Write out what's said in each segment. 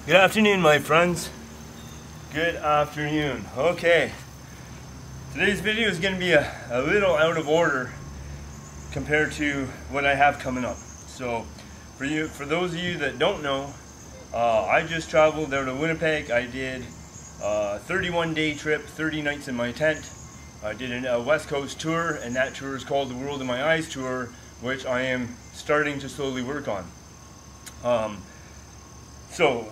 Good afternoon, my friends. Good afternoon. Okay, today's video is going to be a little out of order compared to what I have coming up. So for those of you that don't know, I just traveled out of Winnipeg. I did a 31-day trip, 30 nights in my tent. I did a West Coast tour, and that tour is called the World in My Eyes tour, which I am starting to slowly work on. So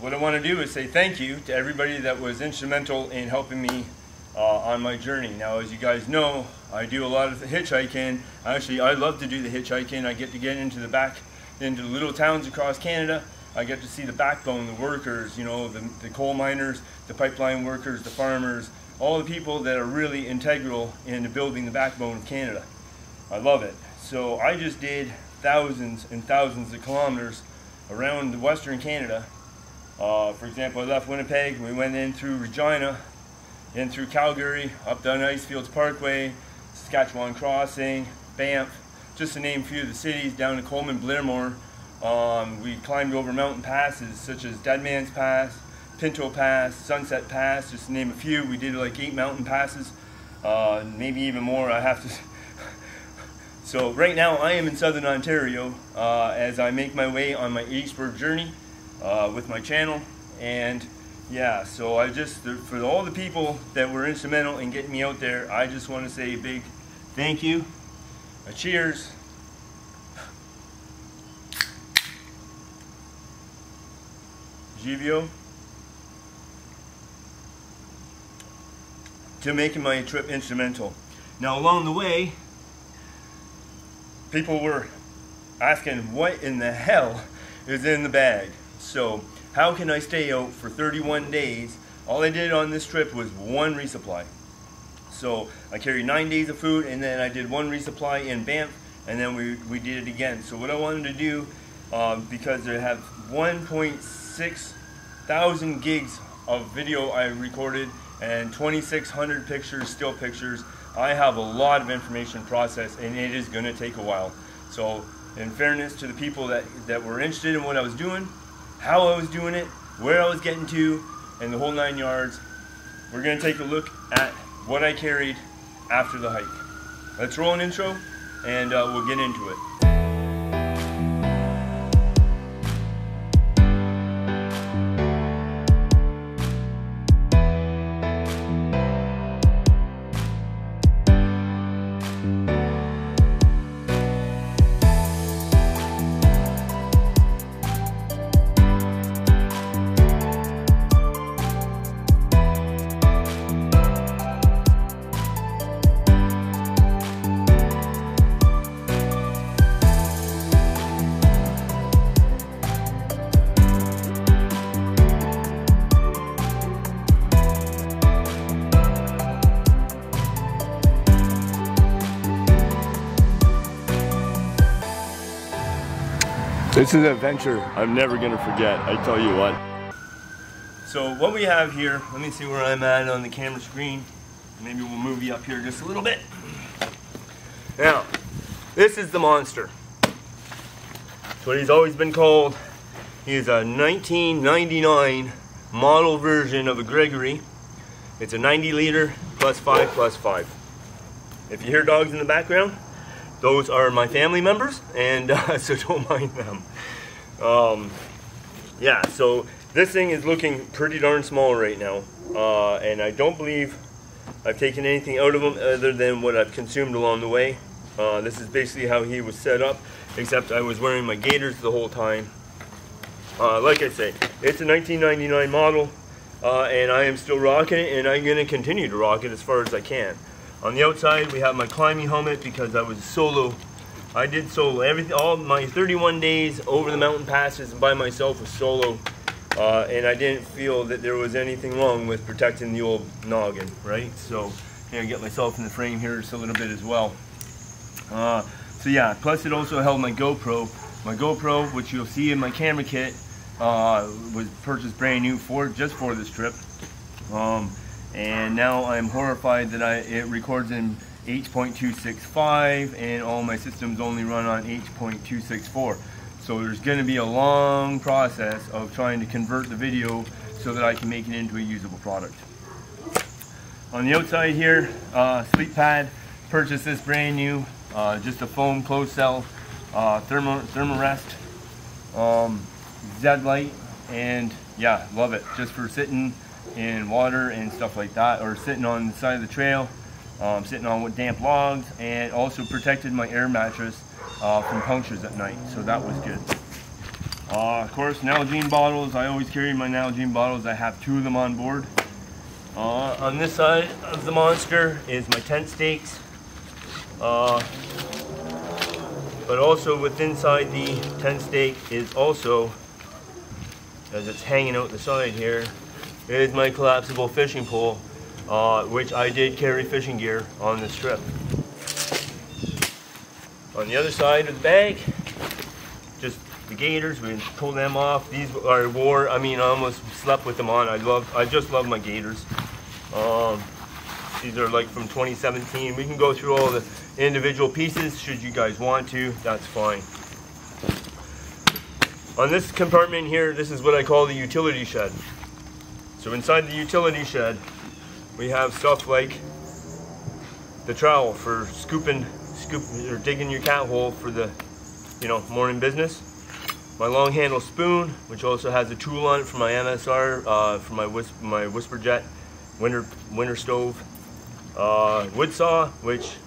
what I want to do is say thank you to everybody that was instrumental in helping me on my journey. Now, as you guys know, I do a lot of the hitchhiking. Actually, I love to do the hitchhiking. I get into the little towns across Canada. I get to see the backbone, the workers, you know, the coal miners, the pipeline workers, the farmers, all the people that are really integral into building the backbone of Canada. I love it. So I just did thousands and thousands of kilometers around Western Canada. For example, I left Winnipeg, we went in through Regina, in through Calgary, up down Icefields Parkway, Saskatchewan Crossing, Banff, just to name a few of the cities, down to Coleman, Blairmore. We climbed over mountain passes such as Deadman's Pass, Pinto Pass, Sunset Pass, just to name a few. We did like 8 mountain passes, maybe even more. I have to. So right now I am in Southern Ontario as I make my way on my Eastward journey with my channel. And yeah, so I just, for all the people that were instrumental in getting me out there, I just want to say a big thank you, a cheers, Givio, to making my trip instrumental. Now along the way, people were asking what in the hell is in the bag. So how can I stay out for 31 days? All I did on this trip was one resupply. So I carried 9 days of food, and then I did one resupply in Banff, and then we did it again. So what I wanted to do, because I have 1.6 thousand gigs of video I recorded and 2,600 pictures, still pictures, I have a lot of information processed, and it is going to take a while. So in fairness to the people that were interested in what I was doing, how I was doing it, where I was getting to, and the whole 9 yards, we're going to take a look at what I carried after the hike. Let's roll an intro, and we'll get into it. This is an adventure I'm never going to forget, I tell you what. So what we have here, let me see where I'm at on the camera screen. Maybe we'll move you up here just a little bit. Now, this is the monster. That's what he's always been called. He is a 1999 model version of a Gregory. It's a 90 liter +5+5. If you hear dogs in the background, those are my family members, and so don't mind them. Yeah, so this thing is looking pretty darn small right now, and I don't believe I've taken anything out of him other than what I've consumed along the way. This is basically how he was set up, except I was wearing my gaiters the whole time. Like I say, it's a 1999 model, and I am still rocking it, and I'm going to continue to rock it as far as I can. On the outside, we have my climbing helmet because I was solo. I did solo everything. All my 31 days over the mountain passes by myself was solo, and I didn't feel that there was anything wrong with protecting the old noggin, right? So here, I get myself in the frame here just a little bit as well. So yeah, plus it also held my GoPro. My GoPro, which you'll see in my camera kit, was purchased brand new just for this trip. And now I'm horrified that it records in H.265 and all my systems only run on H.264. So there's going to be a long process of trying to convert the video so that I can make it into a usable product. On the outside here, sleep pad, purchased this brand new, just a foam closed cell, thermarest, Z light, and yeah, love it. Just for sitting in water and stuff like that, or sitting on the side of the trail, sitting on with damp logs, and also protected my air mattress from punctures at night, so that was good. Of course, Nalgene bottles. I always carry my Nalgene bottles. I have 2 of them on board. On this side of the monster is my tent stakes, but also within inside the tent stake is also, as it's hanging out the side here, is my collapsible fishing pole, which I did carry fishing gear on this trip. On the other side of the bag, just the gaiters. We pull them off. These are I almost slept with them on. I just love my gaiters. These are like from 2017. We can go through all the individual pieces should you guys want to. That's fine. On this compartment here, this is what I call the utility shed. So inside the utility shed, we have stuff like the trowel for scooping or digging your cat hole for the, morning business. My long handle spoon, which also has a tool on it for my MSR, for my Whisper Jet winter stove. Wood saw, which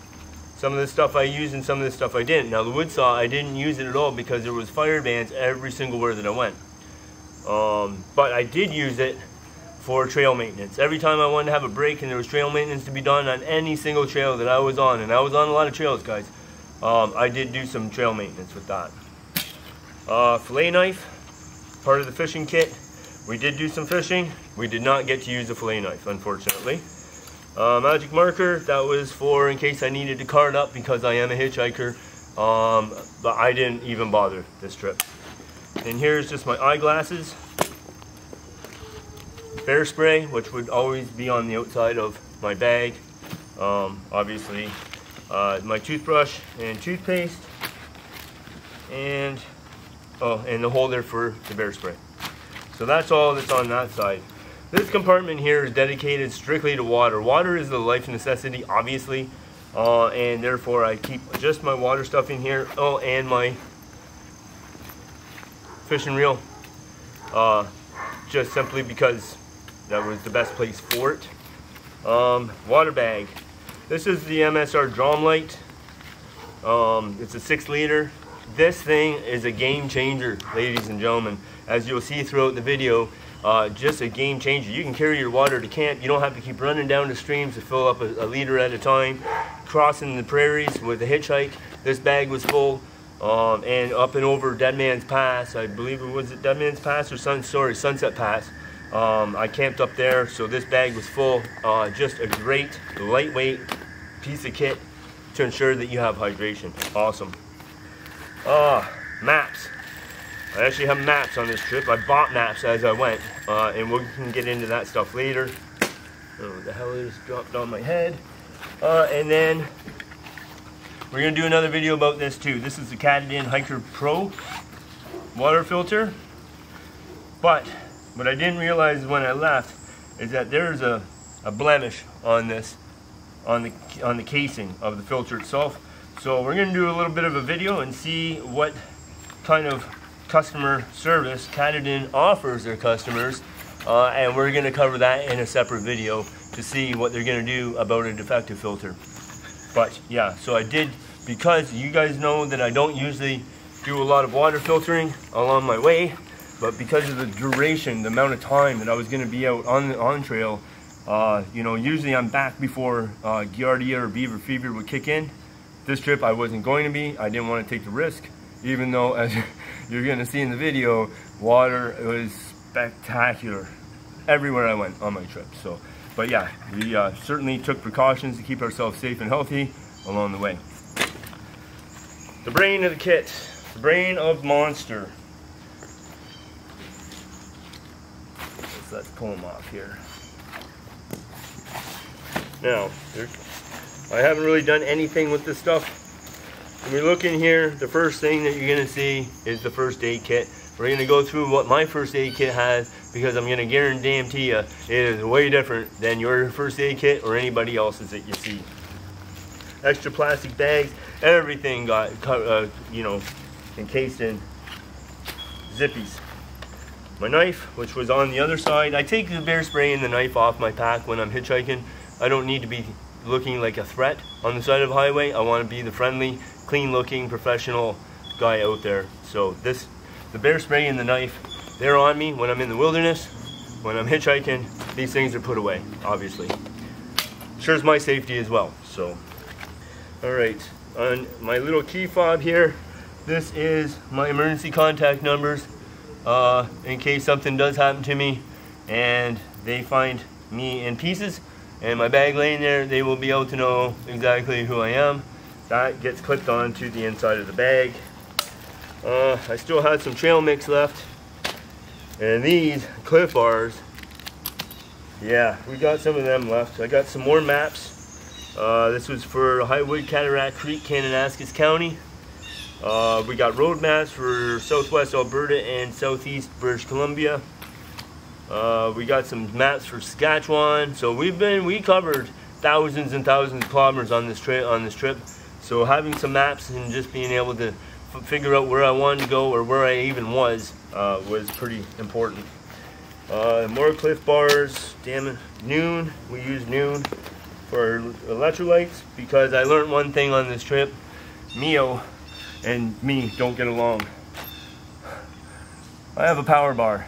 some of this stuff I used and some of this stuff I didn't. Now the wood saw, I didn't use it at all because there was fire bans every single where that I went. But I did use it for trail maintenance. Every time I wanted to have a break and there was trail maintenance to be done on any single trail that I was on, and I was on a lot of trails, guys, I did do some trail maintenance with that. Fillet knife, part of the fishing kit. We did do some fishing. We did not get to use a fillet knife, unfortunately. Magic marker, that was for in case I needed to card up because I am a hitchhiker, but I didn't even bother this trip. And here's just my eyeglasses. Bear spray, which would always be on the outside of my bag. Obviously, my toothbrush and toothpaste, and the holder for the bear spray. So that's all that's on that side. This compartment here is dedicated strictly to water. Water is the life necessity, obviously, and therefore I keep just my water stuff in here. Oh, and my fishing reel, just simply because that was the best place for it. Water bag. This is the MSR Drum Light. It's a 6 liter. This thing is a game changer, ladies and gentlemen. As you'll see throughout the video, just a game changer. You can carry your water to camp. You don't have to keep running down the streams to fill up a liter at a time. Crossing the prairies with a hitchhike. This bag was full. And up and over Dead Man's Pass, I believe it was Dead Man's Pass or Sunset Pass. I camped up there, so this bag was full. Just a great, lightweight piece of kit to ensure that you have hydration. Awesome. Maps. I actually have maps on this trip. I bought maps as I went, and we can get into that stuff later. Oh, what the hell just dropped on my head. And then we're going to do another video about this too. This is the Katadyn Hiker Pro water filter. But what I didn't realize when I left is that there's a blemish on this, on the casing of the filter itself. So we're going to do a little bit of a video and see what kind of customer service Katadyn offers their customers, and we're going to cover that in a separate video to see what they're going to do about a defective filter. But yeah, so I did, because you guys know that I don't usually do a lot of water filtering along my way, but because of the duration, the amount of time that I was going to be out on trail, usually I'm back before Giardia or beaver fever would kick in. This trip I wasn't going to be. I didn't want to take the risk, even though, as you're going to see in the video, water was spectacular everywhere I went on my trip. So, but yeah, we certainly took precautions to keep ourselves safe and healthy along the way. The brain of the kit, the brain of Monster. Let's pull them off here. Now, I haven't really done anything with this stuff when we look in here, the first thing that you're gonna see is the first aid kit. We're gonna go through what my first aid kit has, because I'm gonna guarantee you it is way different than your first aid kit or anybody else's that you see. Extra plastic bags, everything got you know, encased in zippies. My knife, which was on the other side, I take the bear spray and the knife off my pack when I'm hitchhiking. I don't need to be looking like a threat on the side of the highway. I want to be the friendly, clean looking, professional guy out there. So the bear spray and the knife, they're on me when I'm in the wilderness. When I'm hitchhiking, these things are put away, obviously. Sure as my safety as well. So, all right, on my little key fob here, this is my emergency contact numbers. In case something does happen to me and they find me in pieces and my bag laying there, they will be able to know exactly who I am. That gets clipped onto the inside of the bag. I still had some trail mix left, and these Cliff Bars, yeah, we got some of them left. I got some more maps. This was for Highwood, Cataract Creek, Kananaskis County. We got road maps for Southwest Alberta and Southeast British Columbia. We got some maps for Saskatchewan. So we covered thousands and thousands of kilometers on this trip. So having some maps and just being able to figure out where I wanted to go or where I even was pretty important. More Cliff Bars. Damn it, Noon. We use Noon for electrolytes because I learned one thing on this trip. Mio and me don't get along. I have a power bar.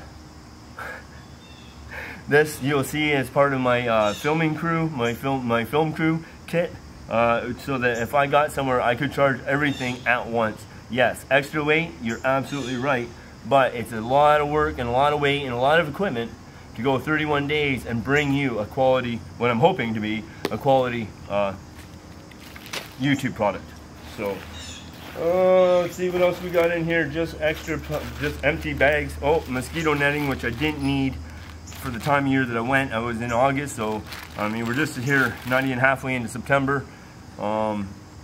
This you'll see as part of my filming crew, my film crew kit, so that if I got somewhere I could charge everything at once. Yes, extra weight, you're absolutely right, but it's a lot of work and a lot of weight and a lot of equipment to go 31 days and bring you a quality, what I'm hoping to be a quality YouTube product. So let's see what else we got in here. Just empty bags. Oh, mosquito netting, which I didn't need for the time of year that I went. I was in August, so I mean we're just here not even halfway into September,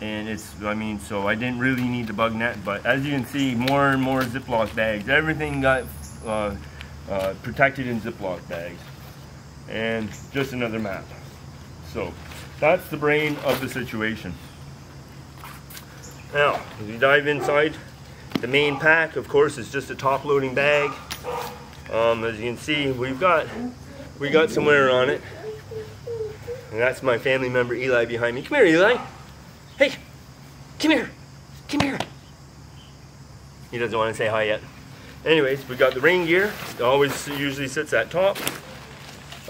and it's, I mean, so I didn't really need the bug net. But as you can see, more and more Ziploc bags. Everything got protected in Ziploc bags, and just another map. So that's the brain of the situation. Now, as we dive inside the main pack, of course, it's just a top-loading bag. As you can see, we got somewhere on it, and that's my family member Eli behind me. Come here, Eli. Hey, come here. Come here. He doesn't want to say hi yet. Anyways, we got the rain gear. It always usually sits at top.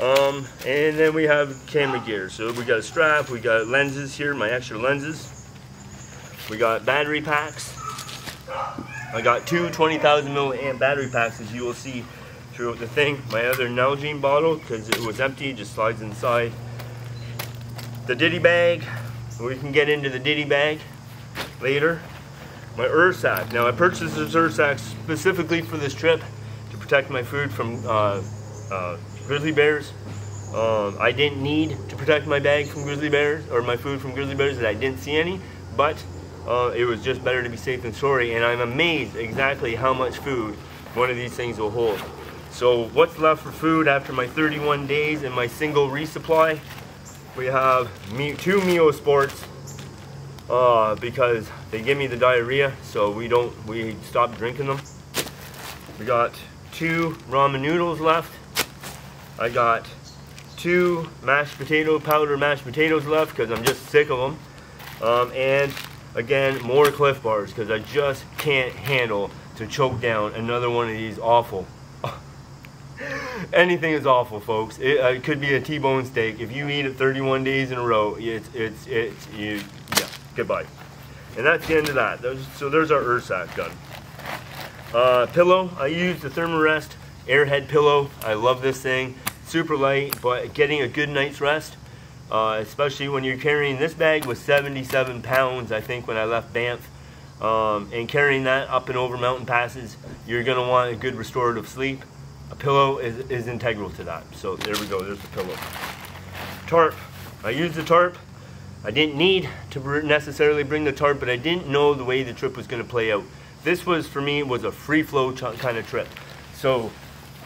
And then we have camera gear. So we got a strap. We got lenses here, my extra lenses. We got battery packs. I got two 20,000 milliamp battery packs, as you will see throughout the thing. My other Nalgene bottle, because it was empty, just slides inside. The Diddy bag. We can get into the Diddy bag later. My Ursack. Now I purchased this Ursack specifically for this trip to protect my food from grizzly bears. I didn't need to protect my bag from grizzly bears, or my food from grizzly bears, and I didn't see any, but it was just better to be safe than sorry, and I'm amazed exactly how much food one of these things will hold. So what's left for food after my 31 days and my single resupply? We have two Mio Sports because they give me the diarrhea, so we stopped drinking them. We got two ramen noodles left. I got two powder mashed potatoes left because I'm just sick of them. And again, more Cliff Bars because I just can't handle to choke down another one of these awful. Anything is awful, folks. It could be a T-bone steak. If you eat it 31 days in a row, yeah, goodbye. And that's the end of that. So there's our Ursack done. Pillow, I use the Thermarest Airhead pillow. I love this thing. Super light, but getting a good night's rest, especially when you're carrying this bag with 77 pounds, I think, when I left Banff. And carrying that up and over mountain passes, you're going to want a good restorative sleep. A pillow is integral to that. So there we go, there's the pillow. Tarp. I use the tarp I didn't need to necessarily bring the tarp, but I didn't know the way the trip was going to play out. This was, for me, was a free flow kind of trip. So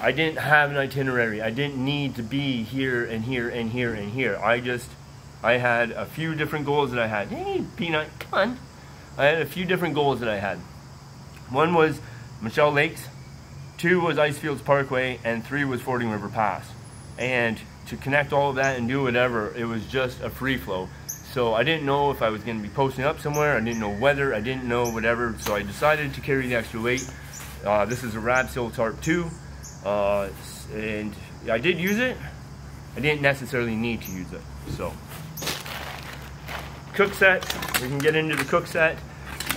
I didn't have an itinerary. I didn't need to be here and here and here and here. I had a few different goals that I had. Hey, Peanut, come on. I had a few different goals that I had. One was Michelle Lakes, 2 was Icefields Parkway, and 3 was Fording River Pass. And to connect all of that and do whatever, it was just a free flow. So I didn't know if I was going to be posting up somewhere. I didn't know weather. I didn't know whatever. So I decided to carry the extra weight. This is a Rabsil Tarp 2. And I did use it. I didn't necessarily need to use it. So, cook set. We can get into the cook set.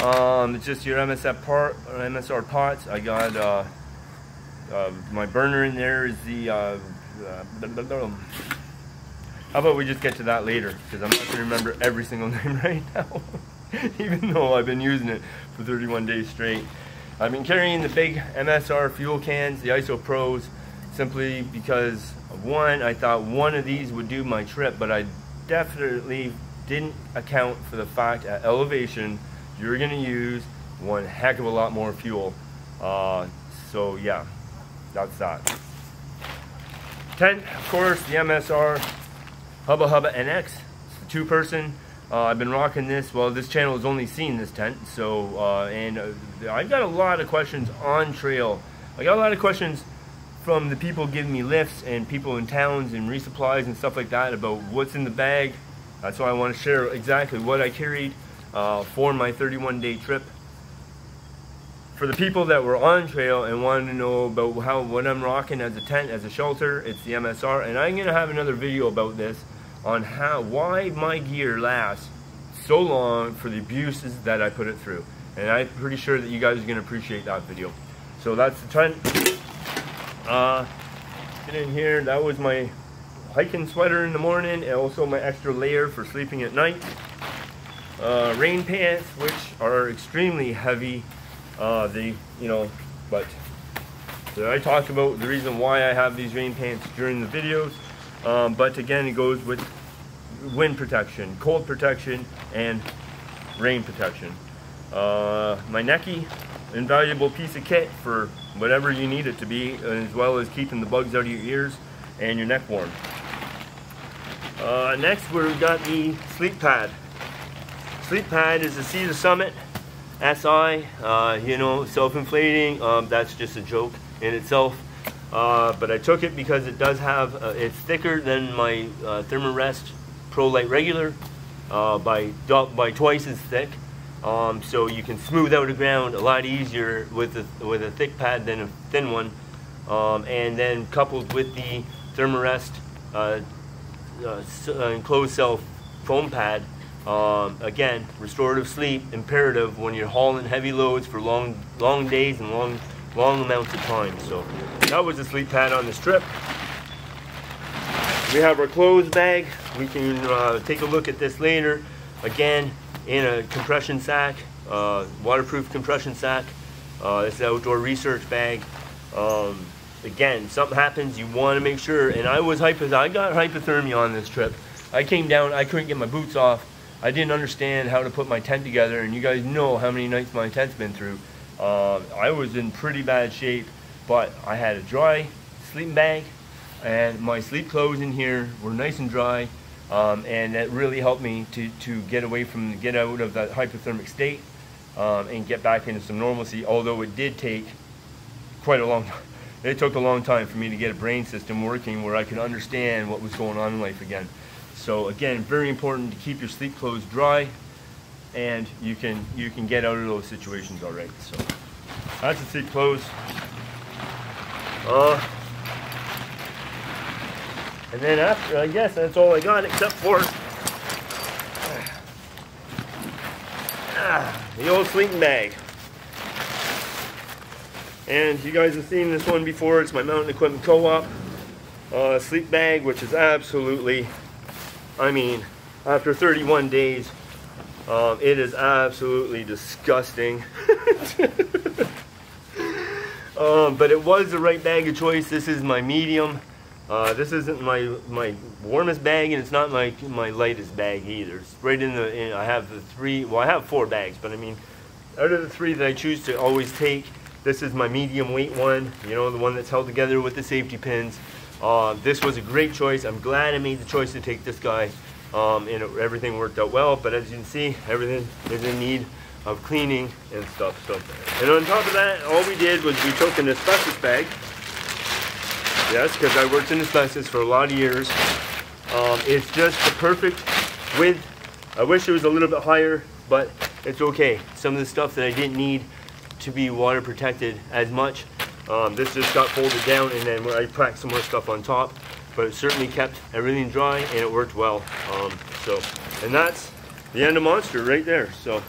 It's just your MSR pots. I got my burner in there is the how about we just get to that later, because I'm not going to remember every single name right now, even though I've been using it for 31 days straight. I've been carrying the big MSR fuel cans, the ISO Pros, simply because, one, I thought one of these would do my trip, but I definitely didn't account for the fact at elevation you're going to use one heck of a lot more fuel. So yeah, that's that. Tent, of course, the MSR Hubba Hubba NX. It's a 2-person. I've been rocking this. Well, this channel has only seen this tent. So, I got a lot of questions on trail. I got a lot of questions from the people giving me lifts and people in towns and resupplies and stuff like that about what's in the bag. That's why I want to share exactly what I carried for my 31-day trip. For the people that were on trail and wanted to know about what I'm rocking as a tent, as a shelter, it's the MSR. And I'm going to have another video about this on why my gear lasts so long for the abuses that I put it through. And I'm pretty sure that you guys are going to appreciate that video. So that's the tent. Get in here. That was my hiking sweater in the morning, and also my extra layer for sleeping at night. Rain pants, which are extremely heavy. But I talked about the reason why I have these rain pants during the videos. But again, it goes with wind protection, cold protection, and rain protection. My necky, invaluable piece of kit for whatever you need it to be, as well as keeping the bugs out of your ears and your neck warm. Next, we've got the sleep pad. Sleep pad is the Sea to Summit SI, self-inflating. That's just a joke in itself. But I took it because it does have, it's thicker than my Thermarest Pro Light Regular, by twice as thick. So you can smooth out the ground a lot easier with a thick pad than a thin one. And then coupled with the Thermarest enclosed cell foam pad, again, restorative sleep imperative when you're hauling heavy loads for long days and long amounts of time. So that was the sleep pad on this trip. We have our clothes bag. We can take a look at this later. Again, in a compression sack, waterproof compression sack. This is an outdoor research bag. Again, something happens, you want to make sure. And I got hypothermia on this trip. I came down, I couldn't get my boots off. I didn't understand how to put my tent together, and you guys know how many nights my tent's been through. I was in pretty bad shape, but I had a dry sleeping bag, and my sleep clothes in here were nice and dry, and that really helped me to get out of that hypothermic state, and get back into some normalcy. Although it did take quite a long time. It took a long time for me to get a brain system working where I could understand what was going on in life again. So again, very important to keep your sleep clothes dry, and you can get out of those situations all right. So that's the sleep clothes. And then after, I guess that's all I got, except for the old sleeping bag. And you guys have seen this one before. It's my Mountain Equipment Co-op sleep bag, which is absolutely, I mean, after 31 days, it is absolutely disgusting. But it was the right bag of choice. This is my medium. This isn't my warmest bag, and it's not my lightest bag either. It's right I have the three, well, I have 4 bags, but I mean, out of the 3 that I choose to always take, this is my medium weight one, you know, the one that's held together with the safety pins. This was a great choice. I'm glad I made the choice to take this guy, and everything worked out well, but as you can see, everything is in need of cleaning and stuff. So, and on top of that, all we did was we took an asbestos bag. Yes, because I worked in asbestos for a lot of years. It's just the perfect width. I wish it was a little bit higher, but it's okay. Some of the stuff that I didn't need to be water protected as much, this just got folded down, and then I packed some more stuff on top, but it certainly kept everything dry and it worked well. And that's the end of Monster right there. So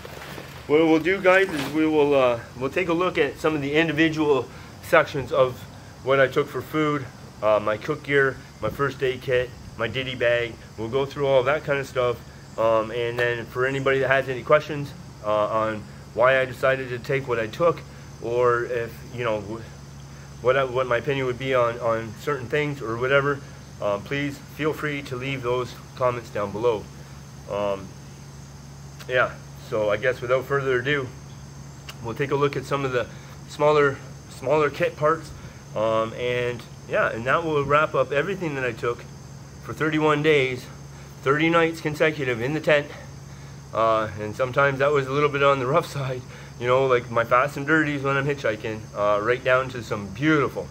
what we'll do, guys, is we'll take a look at some of the individual sections of what I took for food, my cook gear, my first aid kit, my ditty bag. We'll go through all that kind of stuff, and then for anybody that has any questions on why I decided to take what I took, or if you know what my opinion would be on certain things or whatever, please feel free to leave those comments down below. Yeah, so I guess without further ado, we'll take a look at some of the smaller kit parts, and yeah, and that will wrap up everything that I took for 31 days, 30 nights consecutive in the tent. And sometimes that was a little bit on the rough side, you know, like my fast and dirties when I'm hitchhiking, right down to some beautiful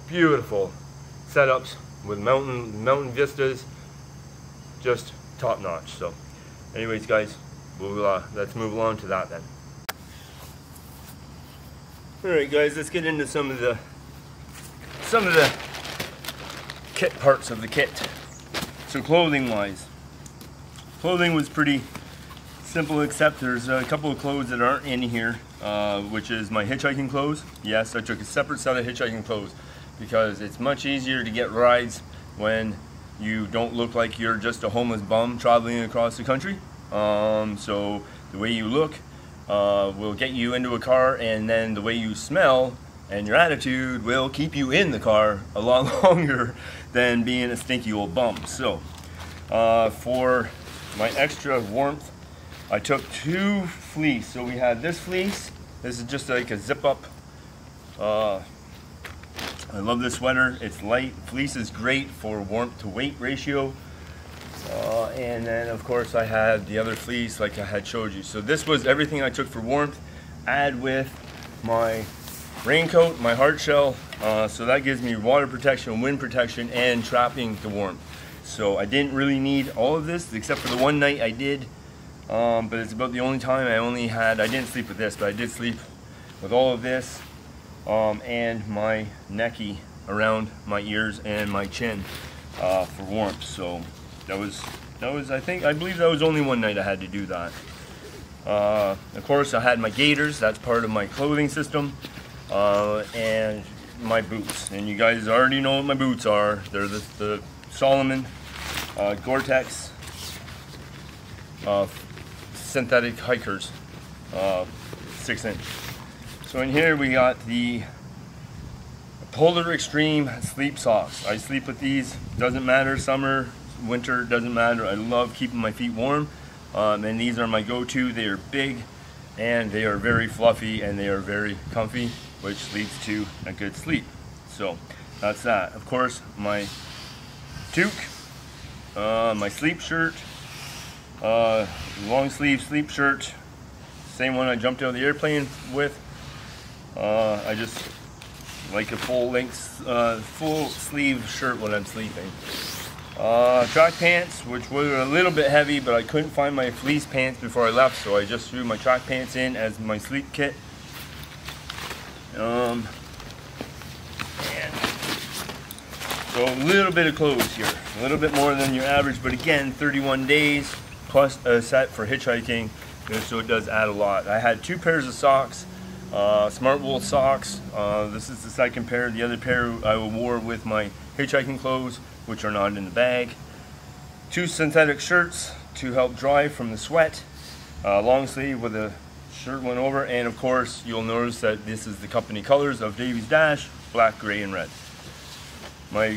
setups with mountain vistas, just top notch. So anyways, guys, let's move along to that then. Alright guys, let's get into some of the kit parts of the kit. So clothing was pretty simple, except there's a couple of clothes that aren't in here, which is my hitchhiking clothes. Yes, I took a separate set of hitchhiking clothes because it's much easier to get rides when you don't look like you're just a homeless bum traveling across the country. So the way you look will get you into a car, and then the way you smell and your attitude will keep you in the car a lot longer than being a stinky old bum. So for my extra warmth, I took 2 fleece. So we had this fleece. This is just like a zip up. I love this sweater. It's light. Fleece is great for warmth to weight ratio. And then of course I had the other fleece like I had showed you. So this was everything I took for warmth. Add with my raincoat, my hard shell. So that gives me water protection, wind protection, and trapping the warmth. So I didn't really need all of this, except for the one night I did. But it's about the only time I didn't sleep with this, but I did sleep with all of this, and my necky around my ears and my chin for warmth. So that was I believe that was only one night I had to do that. Of course I had my gaiters, that's part of my clothing system, and my boots. And you guys already know what my boots are. They're the Solomon Gore-Tex synthetic hikers, 6-inch. So in here we got the Polar Extreme sleep socks. I sleep with these, doesn't matter, summer, winter, doesn't matter. I love keeping my feet warm, and these are my go-to. They are big and they are very fluffy and they are very comfy, which leads to a good sleep. So that's that. Of course, my toque, my sleep shirt, long sleeve sleep shirt, same one I jumped out of the airplane with. I just like a full sleeve shirt when I'm sleeping. Track pants, which were a little bit heavy, but I couldn't find my fleece pants before I left, so I just threw my track pants in as my sleep kit. And so a little bit of clothes here, a little bit more than your average, but again, 31 days plus a set for hitchhiking, so it does add a lot. I had 2 pairs of socks, smart wool socks. This is the second pair. The other pair I wore with my hitchhiking clothes, which are not in the bag. 2 synthetic shirts to help dry from the sweat, long sleeve with a shirt went over, and of course you'll notice that this is the company colors of Davy's Dash, black, gray, and red. My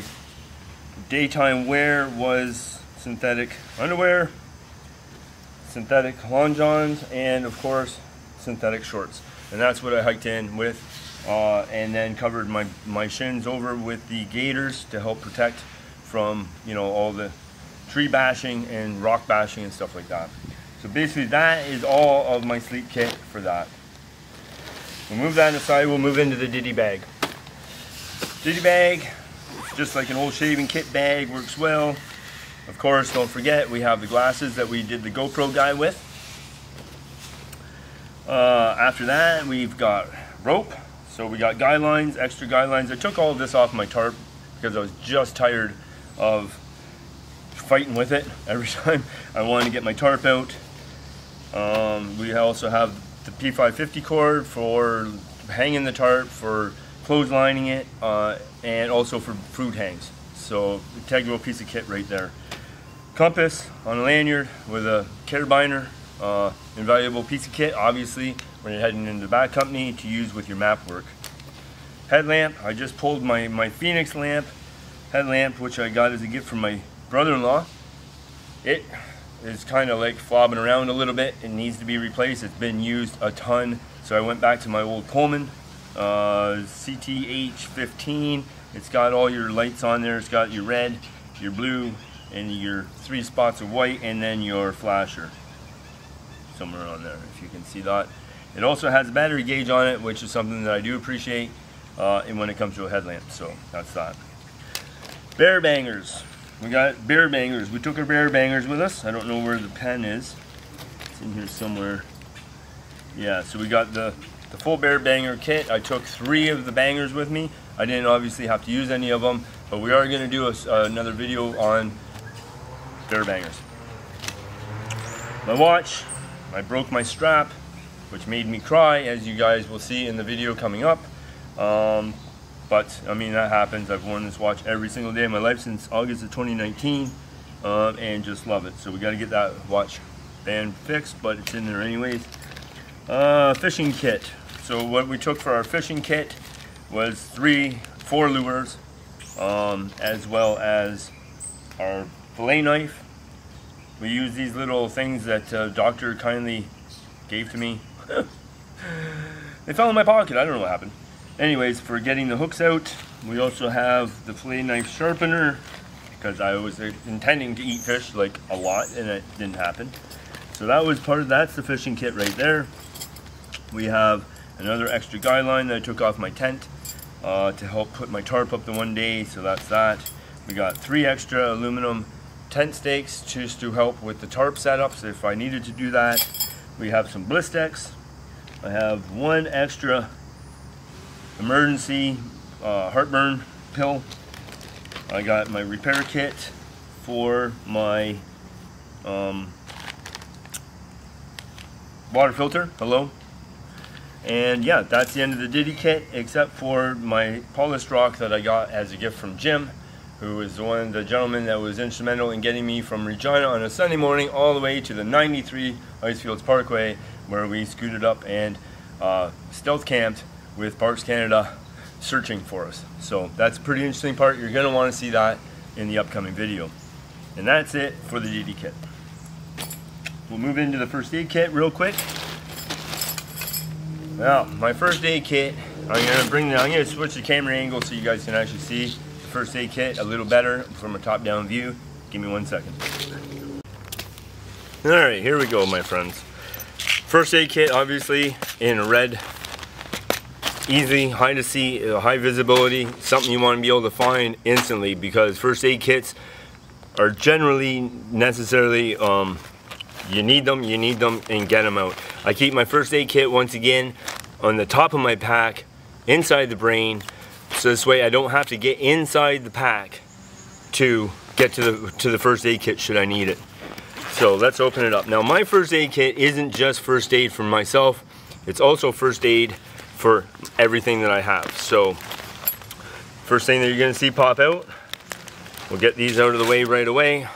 daytime wear was synthetic underwear, synthetic long johns, and of course synthetic shorts. And that's what I hiked in with, and then covered my shins over with the gaiters to help protect from, you know, all the tree bashing and rock bashing and stuff like that. So basically that is all of my sleep kit for that. We'll move that aside, we'll move into the ditty bag. Ditty bag, just like an old shaving kit bag, works well. Of course, don't forget, we have the glasses that we did the GoPro guy with. After that, we've got rope. So we got guy lines, extra guy lines. I took all of this off my tarp because I was just tired of fighting with it every time I wanted to get my tarp out. We also have the P550 cord for hanging the tarp, for clotheslining it, and also for fruit hangs. So integral piece of kit right there. Compass on a lanyard with a carabiner, invaluable piece of kit, obviously, when you're heading into the back company to use with your map work. Headlamp, I just pulled my Phoenix lamp, headlamp, which I got as a gift from my brother-in-law. It is kind of like flobbing around a little bit. It needs to be replaced. It's been used a ton. So I went back to my old Coleman CTH15. It's got all your lights on there. It's got your red, your blue, and your 3 spots of white, and then your flasher somewhere on there, if you can see that. It also has a battery gauge on it, which is something that I do appreciate when it comes to a headlamp. So that's that. Bear bangers. We got bear bangers. We took our bear bangers with us. I don't know where the pen is. It's in here somewhere. Yeah, so we got the full bear banger kit. I took 3 of the bangers with me. I didn't obviously have to use any of them, but we are going to do another video on bear bangers. My watch. I broke my strap, which made me cry, as you guys will see in the video coming up. But I mean, that happens. I've worn this watch every single day of my life since August of 2019, and just love it. So we got to get that watch band fixed, but it's in there anyways. Fishing kit. So what we took for our fishing kit was 4 lures, as well as our fillet knife. We use these little things that doctor kindly gave to me. They fell in my pocket. I don't know what happened. Anyways, for getting the hooks out, we also have the fillet knife sharpener, because I was intending to eat fish like a lot, and it didn't happen. So that was that's the fishing kit right there. We have another extra guy line that I took off my tent to help put my tarp up the one day, so that's that. We got 3 extra aluminum tent stakes just to help with the tarp setups if I needed to do that. We have some Blistex. I have 1 extra emergency heartburn pill. I got my repair kit for my water filter. Hello. And yeah, that's the end of the ditty kit, except for my polished rock that I got as a gift from Jim, who is the gentleman that was instrumental in getting me from Regina on a Sunday morning all the way to the 93 Icefields Parkway, where we scooted up and stealth camped with Parks Canada searching for us. So that's a pretty interesting part. You're going to want to see that in the upcoming video. And that's it for the ditty kit. We'll move into the first aid kit real quick. Now, my first aid kit, I'm going to switch the camera angle so you guys can actually see the first aid kit a little better from a top-down view. Give me 1 second. Alright, here we go, my friends. First aid kit, obviously, in red. Easy, high to see, high visibility, something you want to be able to find instantly, because first aid kits are generally necessarily, you need them, and get them out. I keep my first aid kit, once again, on the top of my pack, inside the brain, so this way I don't have to get inside the pack to get to the first aid kit should I need it. So let's open it up. Now, my first aid kit isn't just first aid for myself, it's also first aid for everything that I have. So first thing that you're going to see pop out, we'll get these out of the way right away,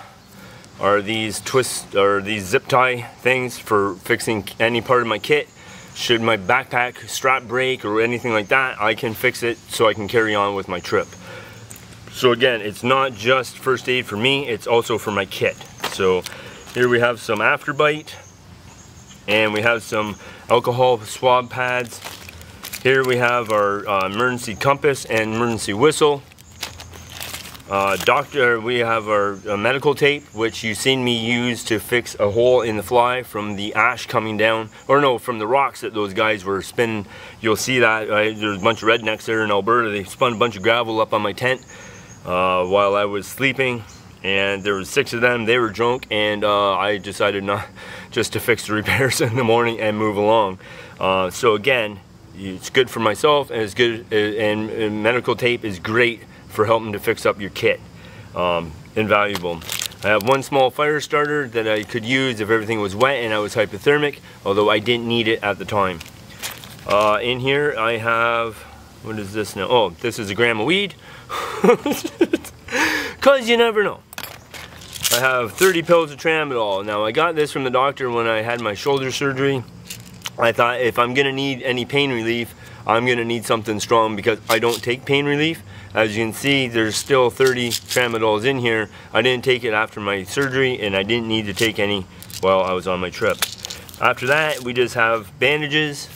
are these these zip tie things for fixing any part of my kit. Should my backpack strap break or anything like that, I can fix it so I can carry on with my trip. So again, it's not just first aid for me, it's also for my kit. So here we have some Afterbite, and we have some alcohol swab pads. Here we have our emergency compass and emergency whistle. We have our medical tape, which you've seen me use to fix a hole in the fly from the ash coming down, or no, from the rocks that those guys were spinning. You'll see that, right? There's a bunch of rednecks there in Alberta. They spun a bunch of gravel up on my tent while I was sleeping, and there was 6 of them. They were drunk, and I decided not just to fix the repairs in the morning and move along. So again, it's good for myself, and it's good, and medical tape is great for helping to fix up your kit. Invaluable. I have one small fire starter that I could use if everything was wet and I was hypothermic, although I didn't need it at the time. In here I have, what is this now? Oh, this is a gram of weed. Cause you never know. I have 30 pills of tramadol. Now I got this from the doctor when I had my shoulder surgery. I thought if I'm gonna need any pain relief, I'm gonna need something strong because I don't take pain relief. As you can see, there's still 30 tramadols in here. I didn't take it after my surgery, and I didn't need to take any while I was on my trip. After that, we just have bandages,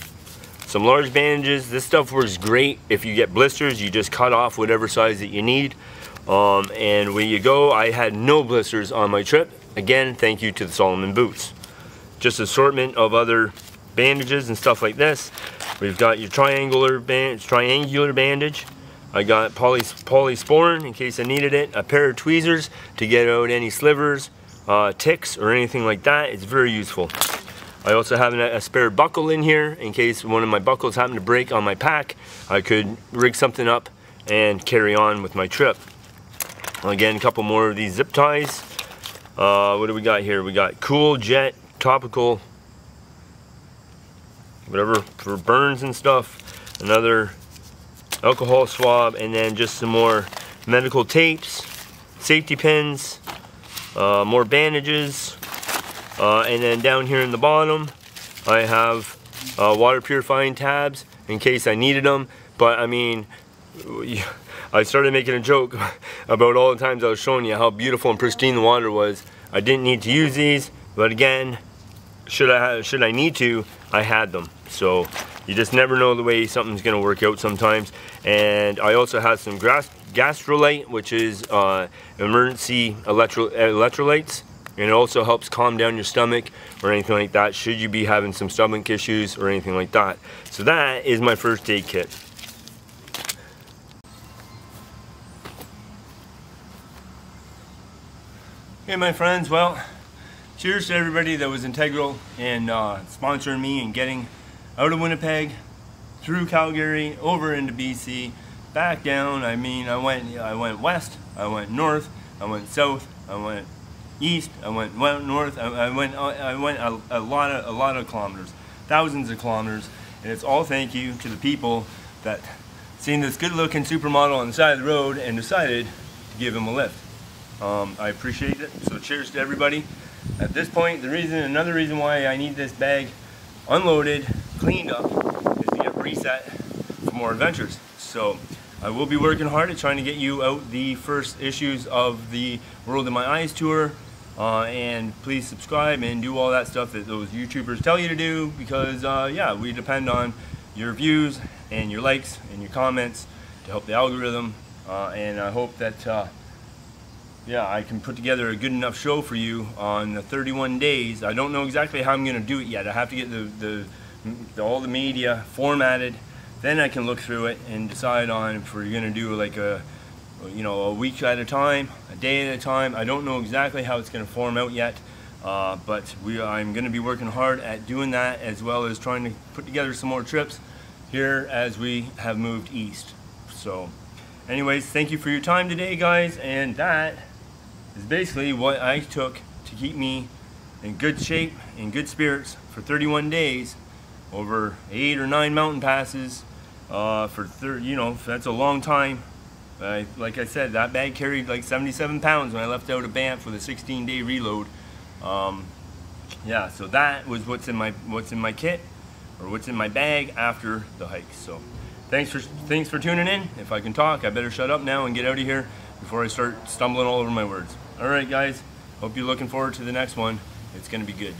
some large bandages. This stuff works great if you get blisters. You just cut off whatever size that you need. And when you go, I had no blisters on my trip. Again, thank you to the Solomon boots. Just assortment of other bandages and stuff like this. We've got your triangular bandage. I got polysporin in case I needed it, a pair of tweezers to get out any slivers, ticks, or anything like that. It's very useful. I also have a spare buckle in here in case one of my buckles happened to break on my pack. I could rig something up and carry on with my trip. Again, a couple more of these zip ties. What do we got here? We got Cool Jet topical, whatever, for burns and stuff. Another alcohol swab, and then just some more medical tapes, safety pins, more bandages, and then down here in the bottom I have water purifying tabs in case I needed them. But I mean, I started making a joke about all the times I was showing you how beautiful and pristine the water was. I didn't need to use these, but again, should I need to, I had them. So you just never know the way something's going to work out sometimes. And I also have some Gastrolyte, which is emergency electrolytes, and it also helps calm down your stomach or anything like that should you be having some stomach issues or anything like that. So that is my first aid kit. Hey my friends, well, cheers to everybody that was integral in sponsoring me and getting out of Winnipeg, through Calgary, over into BC, back down. I mean, I went west, I went north, I went south, I went east, I went north. I went a lot of kilometers, thousands of kilometers, and it's all thank you to the people that seen this good-looking supermodel on the side of the road and decided to give him a lift. I appreciate it. So cheers to everybody. At this point, another reason why I need this bag unloaded, cleaned up, is to get reset for more adventures. So I will be working hard at trying to get you out the first issues of the World in My Eyes tour, and please subscribe and do all that stuff that those YouTubers tell you to do, because yeah, we depend on your views and your likes and your comments to help the algorithm, and I hope that yeah, I can put together a good enough show for you on the 31 days. I don't know exactly how I'm going to do it yet. I have to get all the media formatted. Then I can look through it and decide on if we're going to do like a week at a time, a day at a time. I don't know exactly how it's going to form out yet, but I'm going to be working hard at doing that, as well as trying to put together some more trips here as we have moved east. So anyways, thank you for your time today, guys, and that is basically what I took to keep me in good shape, in good spirits for 31 days, over 8 or 9 mountain passes, that's a long time. Like I said, that bag carried like 77 pounds when I left out of Banff with a 16-day reload. Yeah, so that was what's in my kit, or what's in my bag after the hike. So thanks for tuning in. If I can talk, I better shut up now and get out of here. before I start stumbling all over my words. All right, guys. Hope you're looking forward to the next one. It's going to be good.